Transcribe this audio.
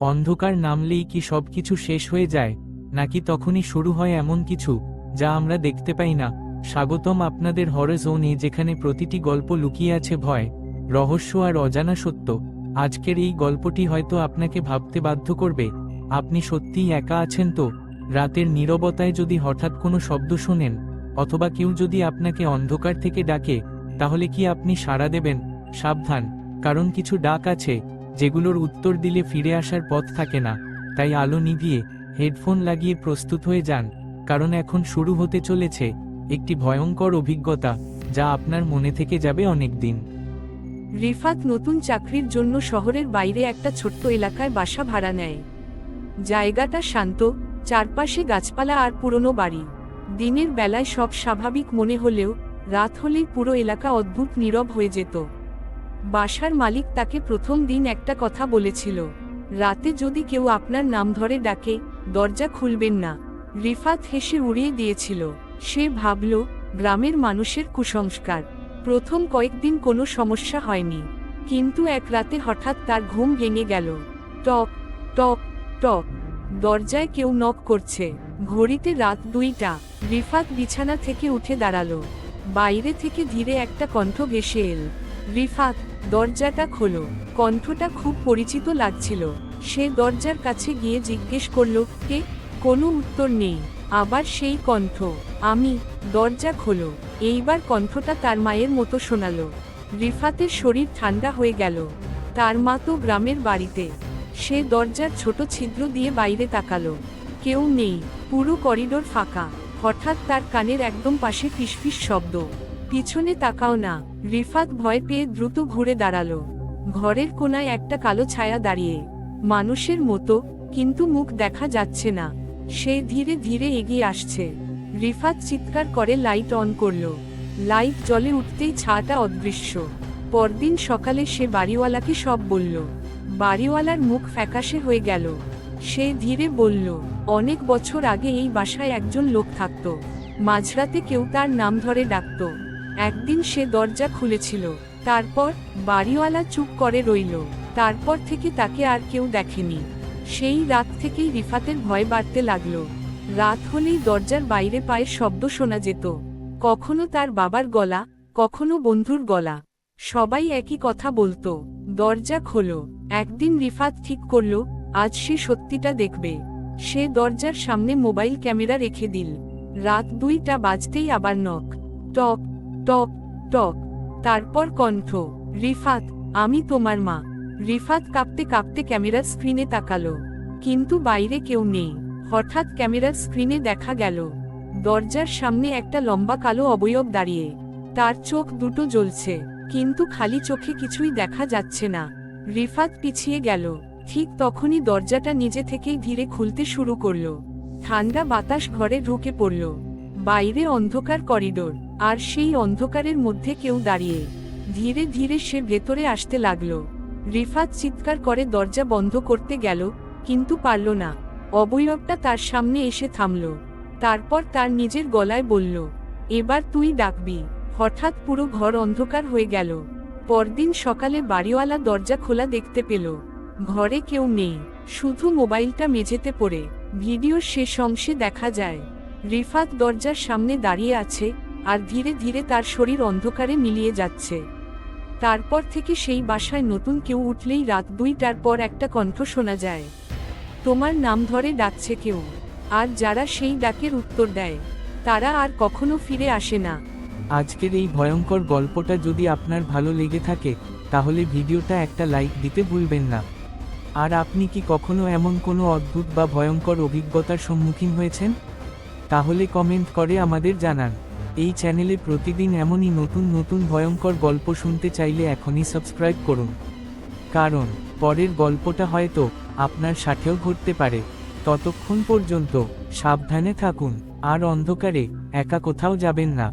অন্ধকার নামলেই কি সবকিছু শেষ হয়ে যায়, নাকি তখনই শুরু হয় এমন কিছু যা আমরা দেখতে পাই না? স্বাগতম আপনাদের হরর জোনে, যেখানে প্রতিটি গল্প লুকিয়ে আছে ভয়, রহস্য আর অজানা সত্য। আজকের এই গল্পটি হয়তো আপনাকে ভাবতে বাধ্য করবে, আপনি সত্যিই একা আছেন তো? রাতের নীরবতায় যদি হঠাৎ কোনো শব্দ শোনেন, অথবা কেউ যদি আপনাকে অন্ধকার থেকে ডাকে, তাহলে কি আপনি সাড়া দেবেন? সাবধান, কারণ কিছু ডাক আছে যেগুলোর উত্তর দিলে ফিরে আসার পথ থাকে না। তাই আলো নিভিয়ে হেডফোন লাগিয়ে প্রস্তুত হয়ে যান, কারণ এখন শুরু হতে চলেছে একটি ভয়ঙ্কর অভিজ্ঞতা যা আপনার মনে থেকে যাবে অনেক দিন। রিফাত নতুন চাকরির জন্য শহরের বাইরে একটা ছোট্ট এলাকায় বাসা ভাড়া নেয়। জায়গাটা শান্ত, চারপাশে গাছপালা আর পুরনো বাড়ি। দিনের বেলায় সব স্বাভাবিক মনে হলেও রাত হলেই পুরো এলাকা অদ্ভুত নীরব হয়ে যেত। বাসার মালিক তাকে প্রথম দিন একটা কথা বলেছিল, রাতে যদি কেউ আপনার নাম ধরে ডাকে, দরজা খুলবেন না। রিফাত হেসে উড়িয়ে দিয়েছিল। সে ভাবল, গ্রামের মানুষের কুসংস্কার। প্রথম কয়েকদিন কোনো সমস্যা হয়নি, কিন্তু এক রাতে হঠাৎ তার ঘুম ভেঙে গেল। টক টক টক, দরজায় কেউ নক করছে। ঘড়িতে রাত 2টা। রিফাত বিছানা থেকে উঠে দাঁড়ালো। বাইরে থেকে ধীরে একটা কণ্ঠ ভেসে এল। রিফাত, দরজাটা খোলো। কণ্ঠটা খুব পরিচিত লাগছিল। সে দরজার কাছে গিয়ে জিজ্ঞেস করল, কে? কোনো উত্তর নেই। আবার সেই কণ্ঠ, আমি। দরজা খোলো। এইবার কণ্ঠটা তার মায়ের মতো শোনালো। রিফাতের শরীর ঠান্ডা হয়ে গেল। তার মা তো গ্রামের বাড়িতে। সে দরজার ছোট ছিদ্র দিয়ে বাইরে তাকালো। কেউ নেই, পুরো করিডোর ফাঁকা। হঠাৎ তার কানের একদম পাশে ফিসফিস শব্দ। পিছনে তাকাও না। রিফাত ভয় পেয়ে দ্রুত ঘুরে দাঁড়ালো। ঘরের কোনায় একটা কালো ছায়া দাঁড়িয়ে, মানুষের মতো, কিন্তু মুখ দেখা যাচ্ছে না। সে ধীরে ধীরে এগিয়ে আসছে। রিফাত চিৎকার করে লাইট অন করল। লাইট জ্বলে উঠতেই ছায়াটা অদৃশ্য। পরদিন সকালে সে বাড়িওয়ালাকে সব বলল। বাড়িওয়ালার মুখ ফ্যাকাশে হয়ে গেল। সে ধীরে বলল, অনেক বছর আগে এই বাসায় একজন লোক থাকত। মাঝরাতে কেউ তার নাম ধরে ডাকত। একদিন সে দরজা খুলেছিল। তারপর বাড়িওয়ালা চুপ করে রইল। তারপর থেকে তাকে আর কেউ দেখেনি। সেই রাত থেকেই রিফাতের ভয় বাড়তে লাগলো। রাত হলেই দরজার বাইরে পায়ের শব্দ শোনা যেত। কখনো তার বাবার গলা, কখনো বন্ধুর গলা। সবাই একই কথা বলতো, দরজা খোলো। একদিন রিফাত ঠিক করল, আজ সে সত্যিটা দেখবে। সে দরজার সামনে মোবাইল ক্যামেরা রেখে দিল। রাত 2টা বাজতেই আবার নক। টক টক টক। তারপর কণ্ঠ, রিফাত, আমি তোমার মা। রিফাত কাঁপতে কাঁপতে ক্যামেরার স্ক্রিনে তাকালো, কিন্তু বাইরে কেউ নেই। হঠাৎ ক্যামেরার স্ক্রিনে দেখা গেল দরজার সামনে একটা লম্বা কালো অবয়ব দাঁড়িয়ে। তার চোখ দুটো জ্বলছে, কিন্তু খালি চোখে কিছুই দেখা যাচ্ছে না। রিফাত পিছিয়ে গেল। ঠিক তখনই দরজাটা নিজে থেকেই ধীরে খুলতে শুরু করল। ঠান্ডা বাতাস ঘরে ঢুকে পড়ল। বাইরে অন্ধকার করিডোর, আর সেই অন্ধকারের মধ্যে কেউ দাঁড়িয়ে। ধীরে ধীরে সে ভেতরে আসতে লাগলো। রিফাত চিৎকার করে দরজা বন্ধ করতে গেল, কিন্তু পারল না। অবয়বটা তার সামনে এসে থামল। তারপর তার নিজের গলায় বলল, এবার তুই ডাকবি। হঠাৎ পুরো ঘর অন্ধকার হয়ে গেল। পরদিন সকালে বাড়িওয়ালা দরজা খোলা দেখতে পেল। ঘরে কেউ নেই, শুধু মোবাইলটা মেঝেতে পড়ে। ভিডিওর শেষ অংশে দেখা যায় রিফাত দরজার সামনে দাঁড়িয়ে আছে, আর ধীরে ধীরে তার শরীর অন্ধকারে মিলিয়ে যাচ্ছে। তারপর থেকে সেই বাসায় নতুন কেউ উঠলেই রাত 2টার পর একটা কণ্ঠ শোনা যায়, তোমার নাম ধরে ডাকছে কেউ। আর যারা সেই ডাকের উত্তর দেয়, তারা আর কখনো ফিরে আসে না। আজকের এই ভয়ঙ্কর গল্পটা যদি আপনার ভালো লেগে থাকে, তাহলে ভিডিওটা একটা লাইক দিতে ভুলবেন না। আর আপনি কি কখনো এমন কোনো অদ্ভুত বা ভয়ঙ্কর অভিজ্ঞতার সম্মুখীন হয়েছেন? তাহলে কমেন্ট করে আমাদের জানান। এই চ্যানেলে প্রতিদিন এমনই নতুন নতুন ভয়ঙ্কর গল্প শুনতে চাইলে এখনই সাবস্ক্রাইব করুন, কারণ পরের গল্পটা হয়তো আপনার সাথেও ঘটতে পারে। ততক্ষণ পর্যন্ত সাবধানে থাকুন, আর অন্ধকারে একা কোথাও যাবেন না।